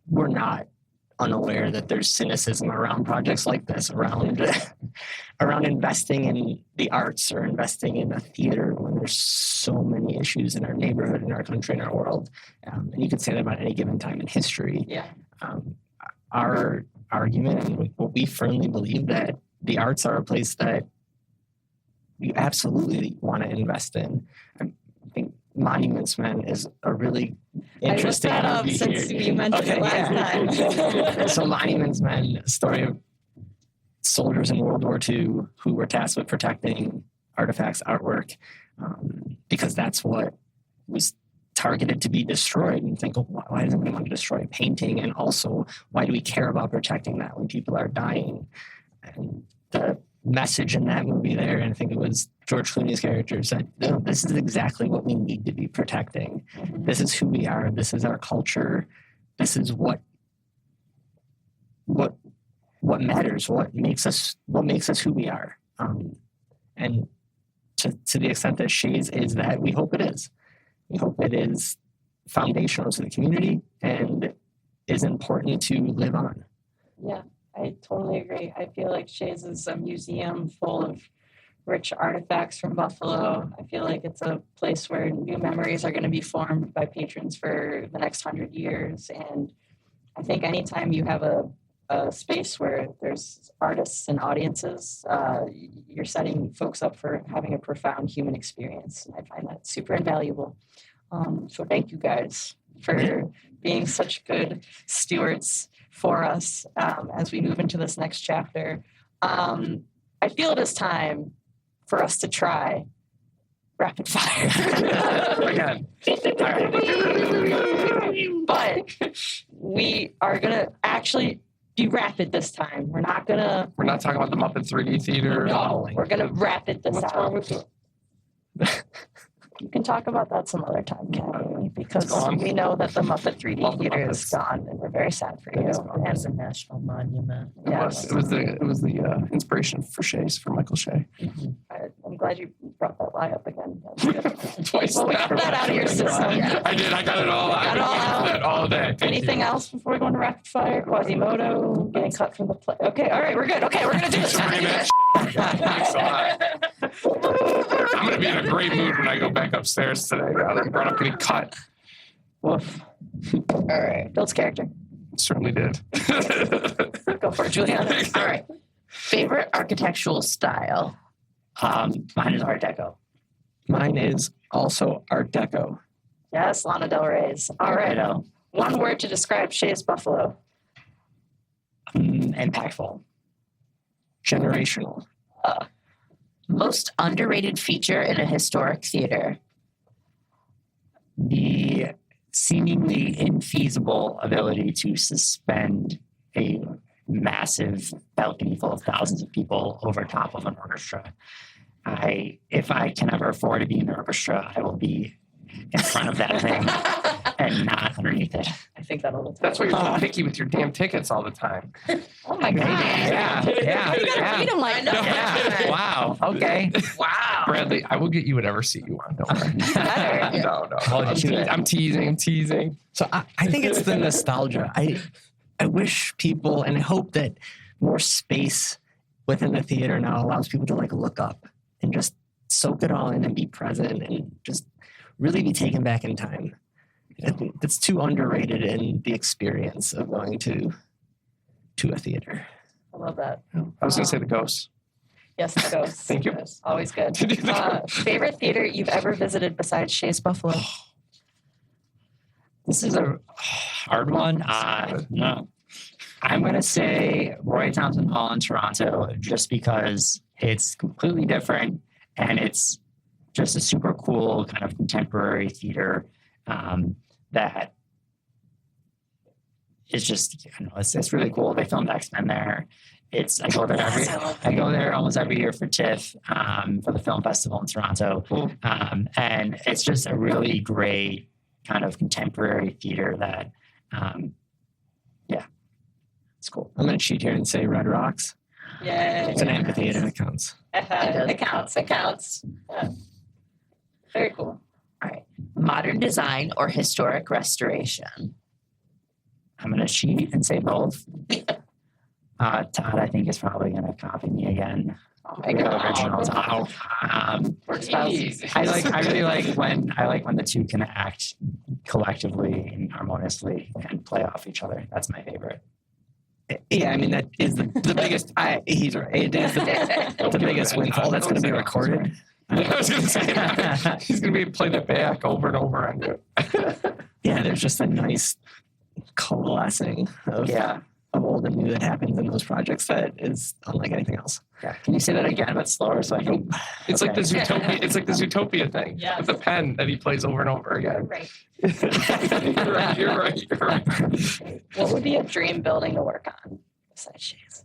We're not unaware that there's cynicism around projects like this, around investing in the arts or investing in a theater when there's so many issues in our neighborhood, in our country, in our world. And you could say that about any given time in history. Yeah. Our argument, and what we firmly believe, that the arts are a place that you absolutely want to invest in. I think Monuments Men is a really interesting I looked that up movie since here. you mentioned it last time. So Monuments Men, a story of soldiers in World War II who were tasked with protecting artifacts, artwork, because that's what was targeted to be destroyed. And think, why does anyone want to destroy a painting? And also, why do we care about protecting that when people are dying? And the message in that movie there, and I think it was George Clooney's character, said, no, this is exactly what we need to be protecting. This is who we are. This is our culture. This is what matters, what makes us who we are. And to the extent that Shea's is that, we hope it is. We hope it is foundational to the community and is important to live on. Yeah, I totally agree. I feel like Shea's is a museum full of rich artifacts from Buffalo. I feel like it's a place where new memories are going to be formed by patrons for the next 100 years. And I think anytime you have a space where there's artists and audiences, you're setting folks up for having a profound human experience. And I find that super invaluable. So thank you guys for being such good stewards for us as we move into this next chapter. I feel it is time for us to try rapid fire. Again. But we are going to actually be rapid this time. We're not We're not talking about the Muppet 3D Theater. No, we're going to wrap it this What's out. wrong with it? You can talk about that some other time, Kenny, because gone. we know that the Muppet 3D Love the Theater is Muppets. gone, and we're very sad for you. It's And a national monument. It was the inspiration for Shea's, for Michael Shea. I'm glad you brought that lie up again. Twice Well, we now. got that out of your system. Yeah. I did. I got it all. Got it all out. That all day. Thank Anything you. else before we go into rapid fire? Quasimodo getting cut from the play. Okay, all right, we're good. Okay, we're gonna do this. Thanks for bringing that Thanks a lot. I'm gonna be in a great mood when I go back upstairs today. Now that you brought up getting cut. Woof. All right, builds character. Certainly did. Go for it, Juliana. All right. Favorite architectural style? Mine is Art Deco. Mine is also Art Deco. Yes, Lana Del Rey's. All right. Ditto. One word to describe Shea's Buffalo. Impactful. Generational. Most underrated feature in a historic theater? The seemingly infeasible ability to suspend a massive balcony full of thousands of people over top of an orchestra. If I can ever afford to be in the orchestra, I will be in front of that thing and not underneath it. I think that'll. That's why you're so picky with your damn tickets all the time. Oh my God. Yeah. You gotta beat him like that. Yeah. Wow. Okay. Wow. Bradley, I will get you whatever seat you want. Don't worry. Better. No. Hold you to it. I'm teasing. So I think it's the nostalgia. I wish people, and I hope that more space within the theater now allows people to like look up and just soak it all in and be present and just really be taken back in time. I think that's too underrated in the experience of going to a theater. I love that. I was going to say the ghosts. Yes, the ghosts. Thank you. Yes, always good. Did you think- Favorite theater you've ever visited besides Shea's Buffalo? This is a hard one. No. I'm going to say Roy Thompson Hall in Toronto just because it's completely different and it's just a super cool kind of contemporary theater that is just, I don't know, it's really cool. They filmed X-Men there. I go there almost every year for TIFF, for the film festival in Toronto. Cool. And it's just a really great kind of contemporary theater that, it's cool. I'm going to cheat here and say Red Rocks. Yay. It's an amphitheater that counts. It counts. It counts. Yeah. Very cool. All right. Modern design or historic restoration? I'm going to cheat and say both. Todd, I think, is probably going to copy me again. Oh my The God. original Todd. We're spouses. I really like when the two can act collectively and harmoniously and play off each other. That's my favorite. Yeah, I mean, that is the biggest. He's right. It is the biggest windfall that's going to be recorded. I was going to say that. He's going to be playing that back over and over and Yeah, there's just a nice coalescing of old and new that happens in those projects that is unlike anything else. Yeah. Can you say that again, but slower so I can? It's like Okay. the Zootopia. It's like the Zootopia thing Yes. with the pen that he plays over and over again. Right. You're right. What would be a dream building to work on besides Shea's?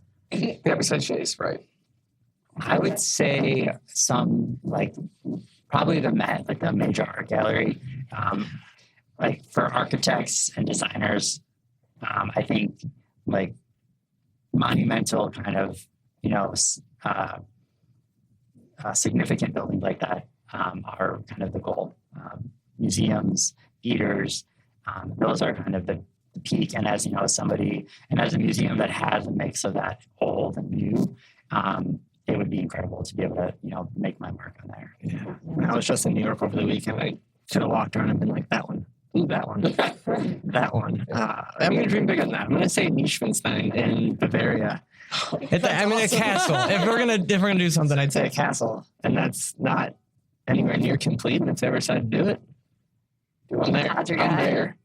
Yeah, besides Shea's, right? I would say probably the Met, like the major art gallery. Like for architects and designers, I think like monumental kind of, significant buildings like that are kind of the goal. Museums, theaters, those are kind of the peak. And as as a museum that has a mix of that old and new, it would be incredible to be able to, make my mark on there. Yeah. When I was just in New York over the weekend, I could have walked around and been like, that one. Ooh, that one. That one. I'm going to dream big on that. I'm going to say Liechtenstein in Bavaria. A castle. If we're gonna do something, I'd say a castle. And that's not anywhere near complete. And if they ever decide to do it, I'm there. Todd's your I'm guy. there.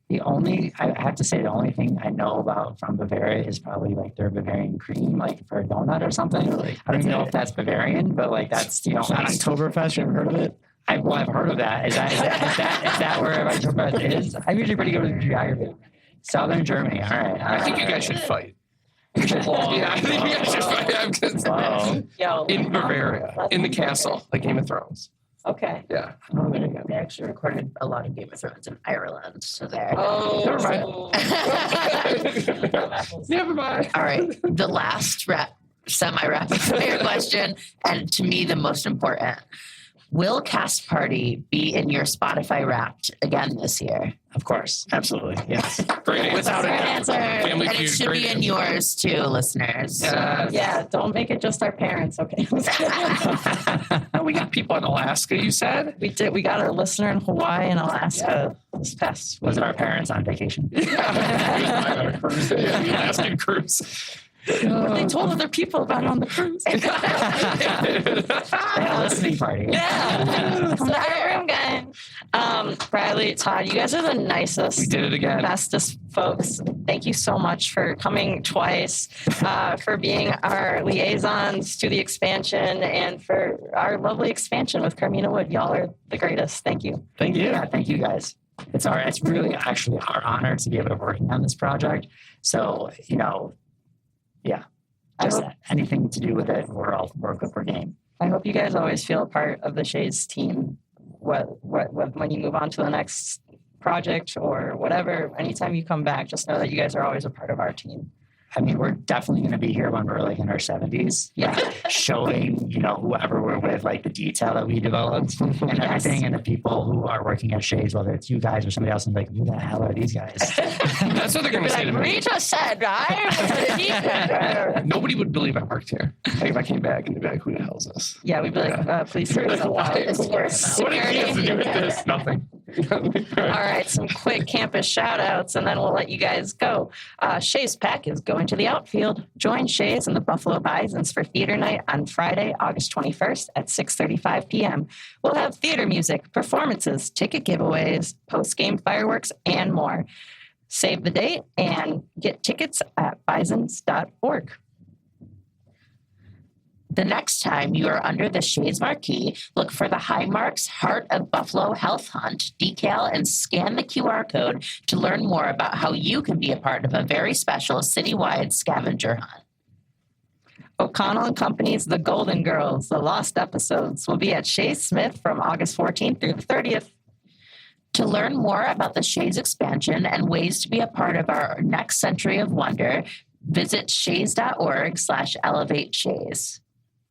I have to say, the only thing I know about from Bavaria is probably like their Bavarian cream, like for a donut or something. I don't even know if that's Bavarian, but like that's, Not Oktoberfest. You ever heard of it? I've heard of that. Is that where Oktoberfest is? I'm usually pretty good with geography. Southern Germany. All right. I think you guys should fight. Whoa. Yeah, I think you guys should fight. Whoa. Yo, In Bavaria, in the castle, like Game of Thrones. okay. Yeah. Oh, there you go. They actually recorded a lot of Game of Thrones in Ireland, so there. Never Never mind. All right, the last semi-rapid fire question, and to me the most important. Will Cast Party be in your Spotify Wrapped again this year? Of course. Absolutely. Yes. Great Without an answer. Family And it Feud, should great be in answer. yours too, listeners. Yeah, don't make it just our parents, okay? We got people in Alaska, you said? We did. We got a listener in Hawaii and Alaska this past Was week. it our parents on vacation? Yeah. On a cruise. Yeah, the Alaskan cruise. But they told other people about it on the cruise. They had a listening party. Yeah. Come to our room, guys. Bradley, Todd, you guys are the nicest, We did it again. bestest folks. Thank you so much for coming twice, for being our liaisons to the expansion, and for our lovely expansion with Carmina Wood. Y'all are the greatest. Thank you. Thank you. Yeah, thank you guys. It's really actually our honor to be able to work on this project. So, just anything to do with it, we're good for game. I hope you guys always feel a part of the Shea's team. When you move on to the next project or whatever, anytime you come back, just know that you guys are always a part of our team. I mean, we're definitely going to be here when we're like in our 70s, showing, whoever we're with, like the detail that we developed and everything. And the people who are working at Shea's, whether it's you guys or somebody else, and like, who the hell are these guys? That's what they're going to say to me. We just said, right? Nobody would believe I worked here. Like, if I came back and they'd be like, who the hell is this? Yeah, we'd be like, please take yourself out. It's yours. What do you have to do with this? Nothing. All right, some quick campus shout outs, and then we'll let you guys go. Shea's Pack is going to the outfield. Join Shea's and the Buffalo Bisons for theater night on Friday, August 21st at 6:35 p.m. We'll have theater music, performances, ticket giveaways, post-game fireworks, and more. Save the date and get tickets at bisons.org. The next time you are under the Shea's marquee, look for the High Marks Heart of Buffalo Health Hunt decal and scan the QR code to learn more about how you can be a part of a very special citywide scavenger hunt. O'Connell and Company's The Golden Girls, the lost episodes, will be at Shea Smith from August 14th through the 30th. To learn more about the Shea's expansion and ways to be a part of our next century of wonder, visit shays.org/elevate Shea's.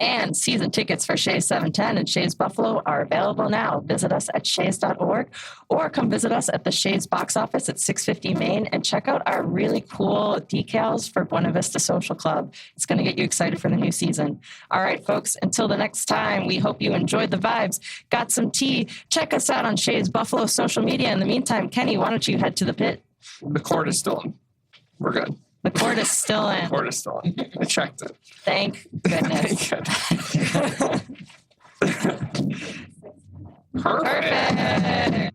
And season tickets for Shea's 710 and Shea's Buffalo are available now. Visit us at shays.org or come visit us at the Shea's box office at 650 Main and check out our really cool decals for Buena Vista Social Club. It's going to get you excited for the new season. All right, folks, until the next time, we hope you enjoyed the vibes, got some tea. Check us out on Shea's Buffalo social media. In the meantime, Kenny, why don't you head to the pit? The cord is still in. We're good. The court is still The in. cord is still in. I checked it. Thank goodness. Perfect.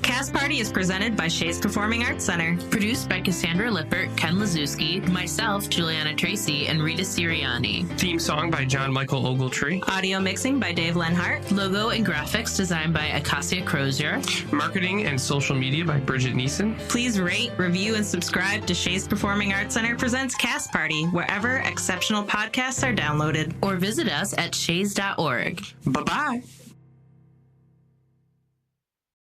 Cast Party is presented by Shea's Performing Arts Center. Produced by Cassandra Lippert, Ken Lazewski, myself, Juliana Tracy, and Rita Sirianni. Theme song by John Michael Ogletree. Audio mixing by Dave Lenhart. Logo and graphics designed by Acacia Crozier. Marketing and social media by Bridget Neeson. Please rate, review, and subscribe to Shea's Performing Arts Center presents Cast Party wherever exceptional podcasts are downloaded. Or visit us at shays.org. Bye-bye.